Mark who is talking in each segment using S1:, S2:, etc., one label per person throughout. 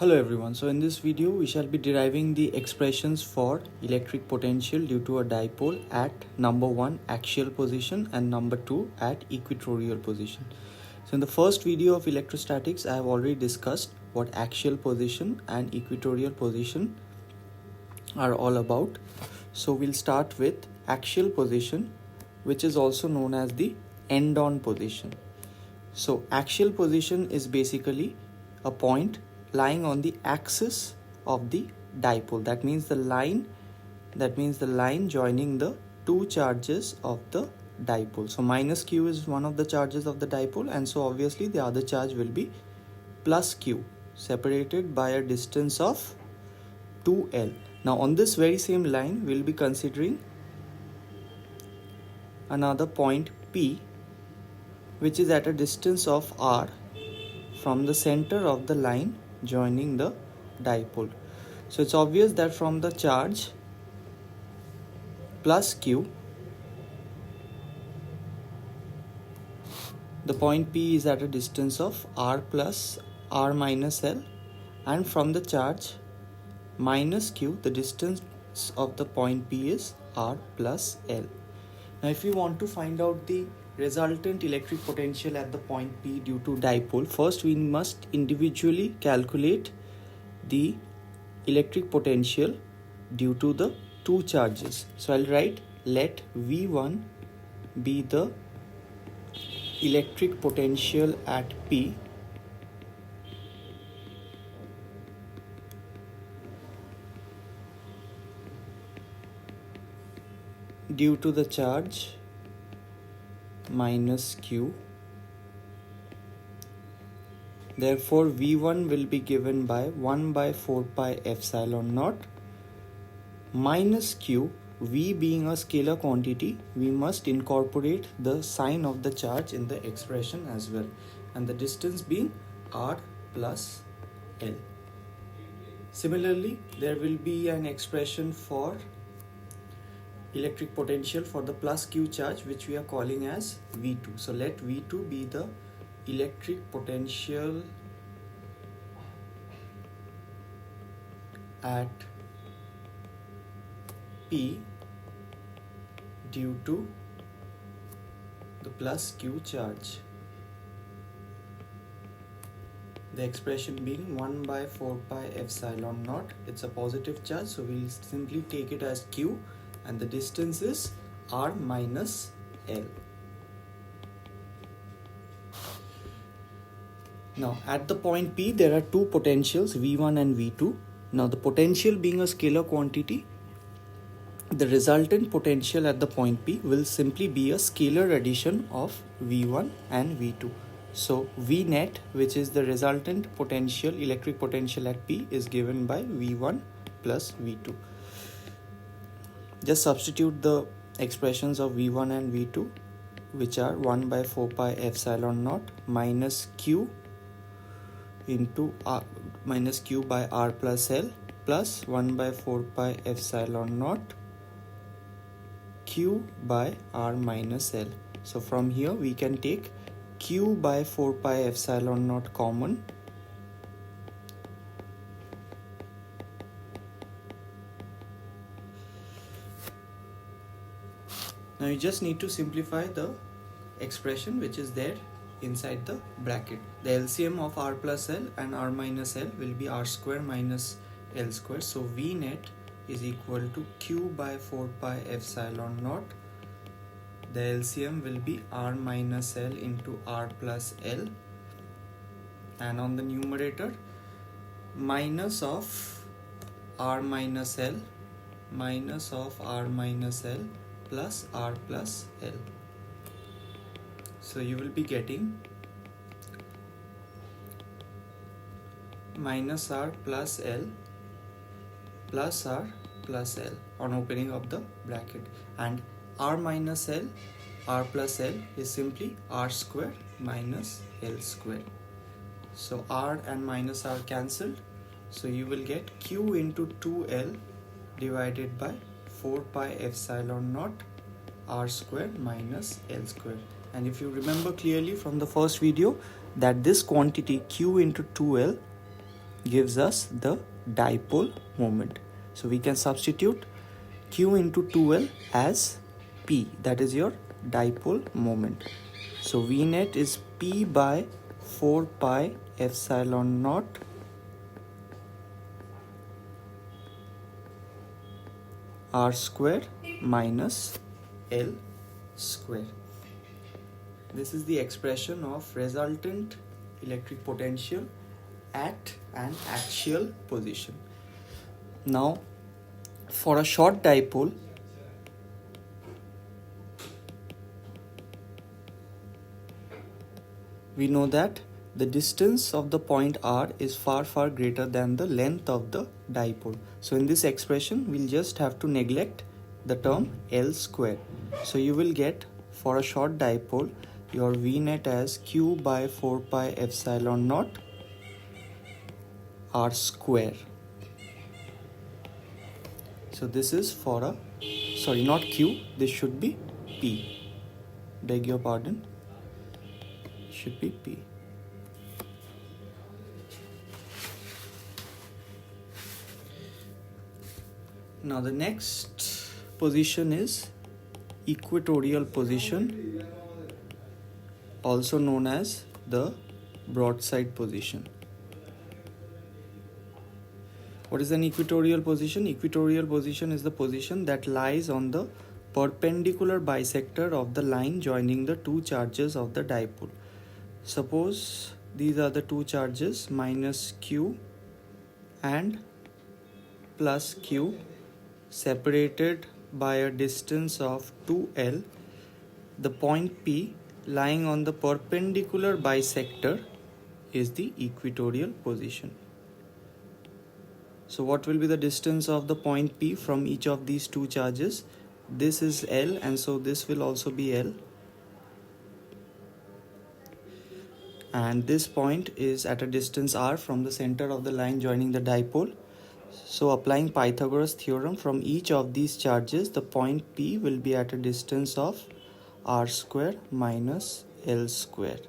S1: Hello everyone, so in this video we shall be deriving the expressions for electric potential due to a dipole at number 1 axial position and number 2 at equatorial position. So in the first video of electrostatics I have already discussed what axial position and equatorial position are all about. So we'll start with axial position, which is also known as the end-on position. So axial position is basically a point lying on the axis of the dipole. That means the line joining the two charges of the dipole. So minus q is one of the charges of the dipole, and so obviously the other charge will be plus q, separated by a distance of 2l. Now on this very same line we'll be considering another point P, which is at a distance of r from the center of the line joining the dipole. So it's obvious that from the charge plus q, the point P is at a distance of r plus r minus l, and from the charge minus q, the distance of the point P is r plus l. Now if you want to find out the resultant electric potential at the point P due to dipole, first we must individually calculate the electric potential due to the two charges. So I'll write let V1 be the electric potential at P due to the charge minus q. Therefore V1 will be given by 1 by 4 pi epsilon naught minus q. V being a scalar quantity, we must incorporate the sign of the charge in the expression as well, and the distance being r plus l. Similarly, there will be an expression for electric potential for the plus q charge, which we are calling as V2. So let V2 be the electric potential at P due to the plus q charge. The expression being 1 by 4 pi epsilon naught. It's a positive charge, so we'll simply take it as q, and the distance is r minus l. Now at the point P there are two potentials, V1 and V2. Now the potential being a scalar quantity, the resultant potential at the point P will simply be a scalar addition of V1 and V2. So V net, which is the resultant potential, electric potential at P, is given by V1 plus V2. Just substitute the expressions of V1 and V2, which are 1 by 4 pi epsilon naught minus q into r minus q by r plus l plus 1 by 4 pi epsilon naught q by r minus l. So from here we can take q by 4 pi epsilon naught common, now you just need to simplify the expression which is there inside the bracket. The LCM of r plus l and r minus l will be r square minus l square. So V net is equal to q by 4 pi epsilon naught. The LCM will be r minus l into r plus l, and on the numerator minus of r minus l minus of r minus l plus r plus l. So you will be getting minus r plus l plus r plus l on opening of the bracket, and r minus l, r plus l is simply r square minus l square. So r and minus r cancelled, so you will get q into 2l divided by 4 pi epsilon naught r square minus l square. And if you remember clearly from the first video that this quantity q into 2l gives us the dipole moment. So we can substitute Q into 2L as P, that is your dipole moment. So V net is P by 4 pi epsilon naught R square minus L square. This is the expression of resultant electric potential at an axial position. Now, for a short dipole, we know that the distance of the point R is far greater than the length of the dipole. So in this expression, we'll just have to neglect the term L square. So you will get, for a short dipole, your V net as Q by 4 pi epsilon naught R square. So this is for a, sorry, not Q, this should be P. Beg your pardon, should be P. Now the next position is equatorial position, also known as the broadside position. What is an equatorial position? Equatorial position is the position that lies on the perpendicular bisector of the line joining the two charges of the dipole. Suppose these are the two charges, minus Q and plus Q, separated by a distance of 2L. The point P lying on the perpendicular bisector is the equatorial position. So what will be the distance of the point P from each of these two charges? This is L, and so this will also be L. And this point is at a distance R from the center of the line joining the dipole. So applying Pythagoras theorem, from each of these charges, the point P will be at a distance of R square minus L square.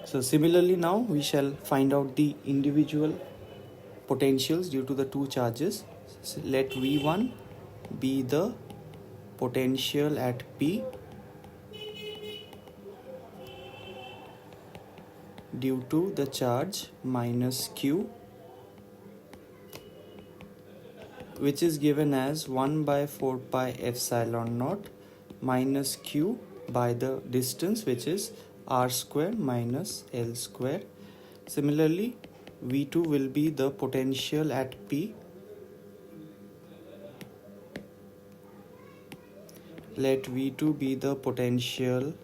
S1: So similarly, now we shall find out the individual potentials due to the two charges. So let V1 be the potential at P due to the charge minus Q, which is given as 1 by 4 pi epsilon naught minus Q by the distance, which is R square minus L square. Similarly, V2 will be the potential at P. Let V2 be the potential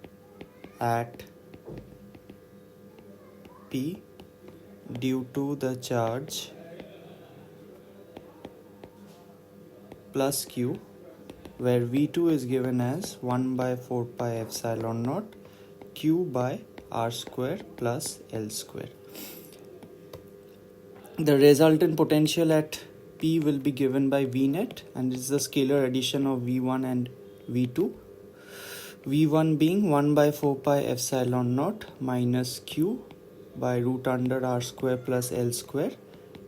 S1: at P due to the charge plus Q, where V2 is given as 1 by 4 pi epsilon naught Q by R square plus L square. The resultant potential at P will be given by V net, and it's the scalar addition of V1 and V2. V1 being 1 by 4 pi epsilon naught minus Q by root under R square plus L square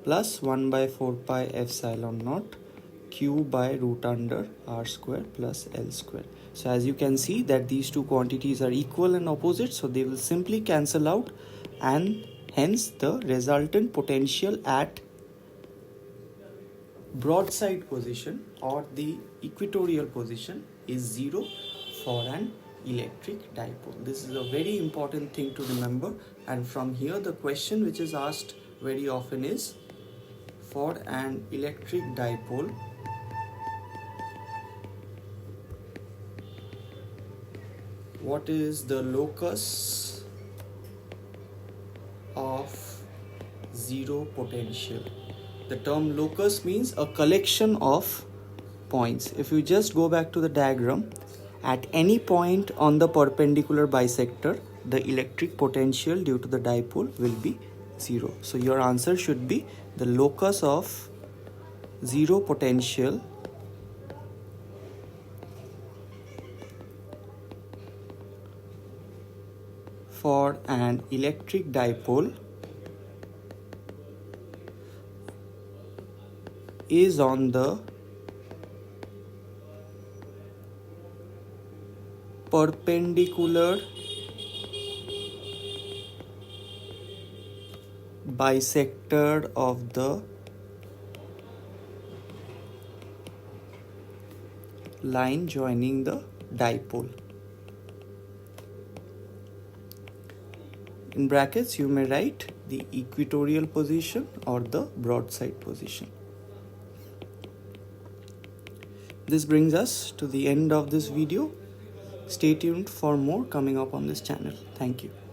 S1: plus 1 by 4 pi epsilon naught Q by root under R square plus L square. So as you can see that these two quantities are equal and opposite, so they will simply cancel out, and hence the resultant potential at broadside position or the equatorial position is 0 for an electric dipole. This is a very important thing to remember, and from here the question which is asked very often is, for an electric dipole, what is the locus of zero potential? The term locus means a collection of points. If you just go back to the diagram, at any point on the perpendicular bisector, the electric potential due to the dipole will be 0. So your answer should be the locus of zero potential for an electric dipole is on the perpendicular bisector of the line joining the dipole. In brackets, you may write the equatorial position or the broadside position. This brings us to the end of this video. Stay tuned for more coming up on this channel. Thank you.